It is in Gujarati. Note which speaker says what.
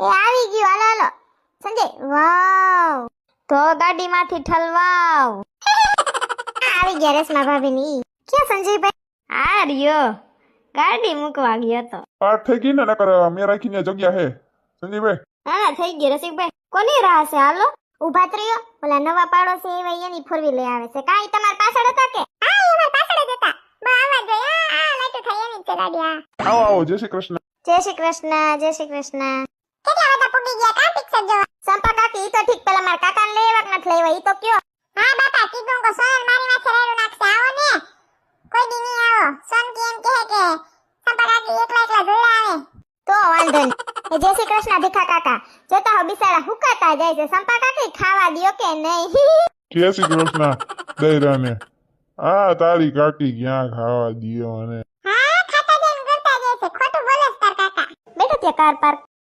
Speaker 1: એ આવી ગયું, હાલો હાલો સંજય. વાવ, તો ગાડીમાંથી ઠલવાવ. આવી ગયા રેશમા ભાભીની. ક્યાં સંજયભાઈ? આ રહ્યો, ગાડી મૂકવા ગયો તો.
Speaker 2: પાઠ થઈ ગઈ ને નકર મેં રાખીને જગ્યા હે સંજયભાઈ.
Speaker 1: ના થઈ ગઈ રસિકભાઈ. કોની રાહ છે? હાલો ઊભા ત્રીયો. ઓલા નવા પાડોશી એવા એની ફોરવી લઈ આવે છે. કાઈ તમાર પાછળ હતા કે? હા એ અમાર પાછળ જ હતા. બા આવા જોઈએ. આ લાઈટ થઈ એની છે ગાડી.
Speaker 2: આવો આવો, જય શ્રી કૃષ્ણ.
Speaker 1: જય શ્રી કૃષ્ણ, જય શ્રી કૃષ્ણ. કેટલા વાગ્યા પૂગી ગયા? કા પિક્ચર જોવા? સંપા કાકી ઈ તો ઠીક, પેલા માર કાકાને લેવા કે નથી લેવા ઈ તો કયો. હા બાપા કીધું કો સોનલ મારી માથે રેડું નાખશે. આવો ને કોઈ દી નહીં આવો. સોન કે એમ કહે કે સંપા કાકી એકલા એકલા જોડા આવે તો વાંધો નહીં. એ જય શ્રી કૃષ્ણ ભીખા કાકા. જોતા હો બિચારા હુકાતા જાય છે. સંપા કાકી ખાવા દ્યો કે નહીં?
Speaker 2: જય શ્રી કૃષ્ણ દૈરાને. આ તારી કાકી ક્યાં ખાવા દિયો અને
Speaker 1: હા ખાતા જાય ને કરતા જાય છે. ખોટું બોલે છે તાર કાકા. બેઠો ત્યાં કાર પાર્ક